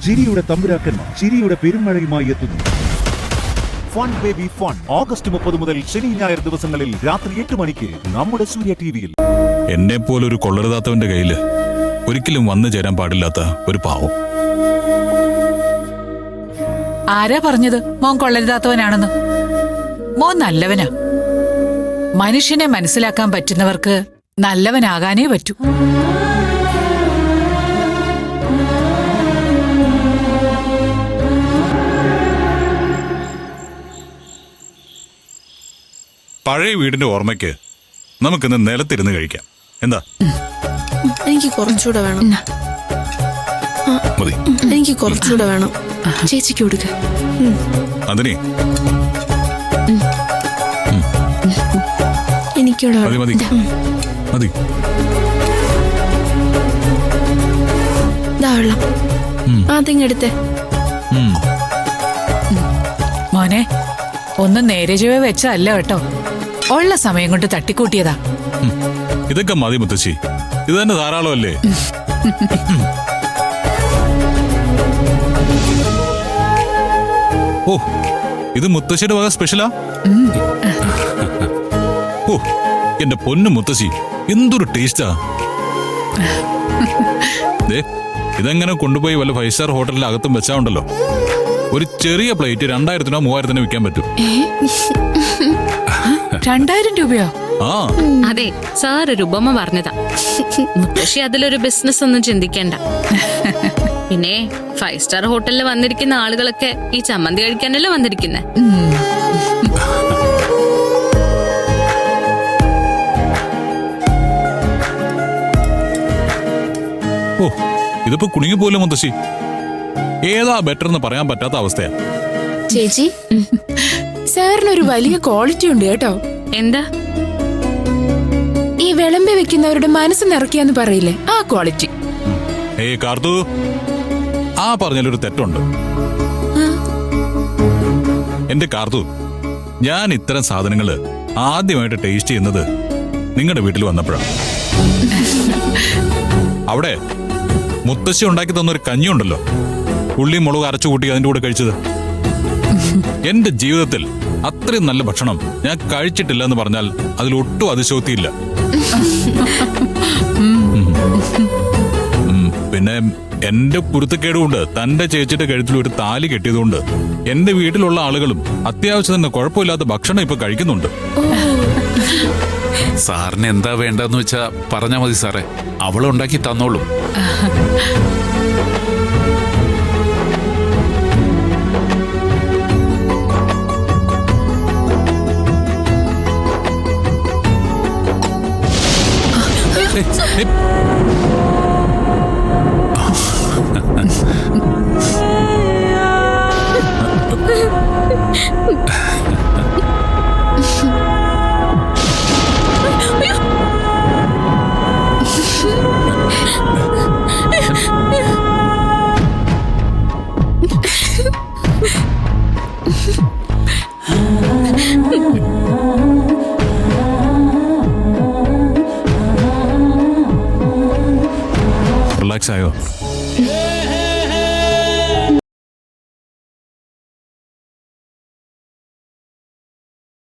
ചിരിയുടെ തമ്പുരാക്കന്മാർ ചിരിയുടെ പെരുമഴയുമായി എത്തുന്നു. ഫൺ ബേബി ഫൺ ഓഗസ്റ്റ് 30 മുതൽ ശനി ഞായർ ദിവസങ്ങളിൽ രാത്രി 8 മണിക്ക് നമ്മുടെ സൂര്യ ടിവിയിൽ. എന്നെ പോലൊരു കൊള്ളരുതാത്തവന്റെ കയ്യില് ഒരിക്കലും വന്നു ചേരാൻ പാടില്ലാത്ത ഒരു പാവം. ആരാ പറഞ്ഞത് മോൻ കൊള്ളരുതാത്തവനാണെന്ന്? മോൻ നല്ലവനാ. മനുഷ്യനെ മനസ്സിലാക്കാൻ പറ്റുന്നവർക്ക് നല്ലവനാകാനേ പറ്റൂ. പഴയ വീടിന്റെ ഓർമ്മയ്ക്ക് നമുക്കിന്ന് നിലത്തിരുന്ന് കഴിക്കാം. എന്താ? എനിക്ക് കുറച്ചുകൂടെ വേണം. മതി. എനിക്ക് കുറച്ചുകൂടെ വേണം. ചേച്ചിക്ക് കൊടുക്ക. അതിനെ എനിക്കൂടെ മതി മതി മതി. വെള്ളം അതിങ്ങെടുത്തേ. മോനെ, ഒന്നും നേരെ ചുവ വെച്ചല്ല കേട്ടോ, ഉള്ള സമയം കൊണ്ട് തട്ടിക്കൂട്ടിയതാ. ഇതൊക്കെ മതി മുത്തശ്ശി, ഇത് തന്നെ ധാരാളമല്ലേ. ഓ, ഇത് മുത്തശ്ശിയുടെ വക സ്പെഷ്യലാ. ഓ, എന്റെ പൊന്നു മുത്തശ്ശി, എന്തൊരു ടേസ്റ്റാ. ഇതെങ്ങനെ കൊണ്ടുപോയി വല്ല 5 സ്റ്റാർ ഹോട്ടലിൽ അകത്തും വെച്ചാ ഉണ്ടല്ലോ, ഒരു ചെറിയ പ്ലേറ്റ് 2000-നോ 3000-നോ വിൽക്കാൻ പറ്റും. 2000 രൂപയോ? ആ അതെ, സാർ ഒരു ഉപമ പറഞ്ഞതാ. മുത്തശ്ശി അതിലൊരു ബിസിനസ് ഒന്നും ചിന്തിക്കണ്ട. പിന്നെ 5 സ്റ്റാർ ഹോട്ടലിൽ വന്നിരിക്കുന്ന ആളുകളൊക്കെ ഈ ചമ്മന്തി കഴിക്കാനല്ലേ വന്നിരിക്കുന്നെ. ഓ, ഇതിപ്പോ കുണുങ്ങി പോലും മുത്തശ്ശി. ഏതാ ബെറ്റർ എന്ന് പറയാൻ പറ്റാത്ത അവസ്ഥയാ. ചേച്ചി, സാറിനൊരു വലിയ ക്വാളിറ്റി ഉണ്ട് കേട്ടോ. എന്താ? ഈ വിളമ്പി വെക്കുന്നവരുടെ മനസ്സ് നിറയ്ക്കാന്ന് പറയില്ലേ, ആ ക്വാളിറ്റി. ഏയ് കാർത്തു, ആ പറഞ്ഞാലൊരു തെറ്റുണ്ട്. എന്റെ കാർത്തു, ഞാൻ ഇത്തരം സാധനങ്ങള് ആദ്യമായിട്ട് ടേസ്റ്റ് ചെയ്യുന്നത് നിങ്ങളുടെ വീട്ടിൽ വന്നപ്പോഴാണ്. അവിടെ മുത്തശ്ശി ഉണ്ടാക്കി തന്നൊരു കഞ്ഞിയുണ്ടല്ലോ, ഉള്ളി മുളക് അരച്ചു കൂട്ടി അതിന്റെ കൂടെ കഴിച്ചത്. എന്റെ ജീവിതത്തിൽ അത്രയും നല്ല ഭക്ഷണം ഞാൻ കഴിച്ചിട്ടില്ല എന്ന് പറഞ്ഞാൽ അതിലൊട്ടും അതിശോക്തിയില്ല. പിന്നെ എന്റെ കുരുത്തക്കേടുകൊണ്ട് തന്റെ ചേച്ചിയുടെ കഴുത്തിൽ ഒരു താലി കെട്ടിയതുകൊണ്ട് എന്റെ വീട്ടിലുള്ള ആളുകളും അത്യാവശ്യം തന്നെ കുഴപ്പമില്ലാത്ത ഭക്ഷണം ഇപ്പൊ കഴിക്കുന്നുണ്ട്. സാറിന് എന്താ വേണ്ടെന്ന് വെച്ചാ പറഞ്ഞാ മതി സാറേ, അവളുണ്ടാക്കി തന്നോളൂ. റിലാക്സ് ആയോ?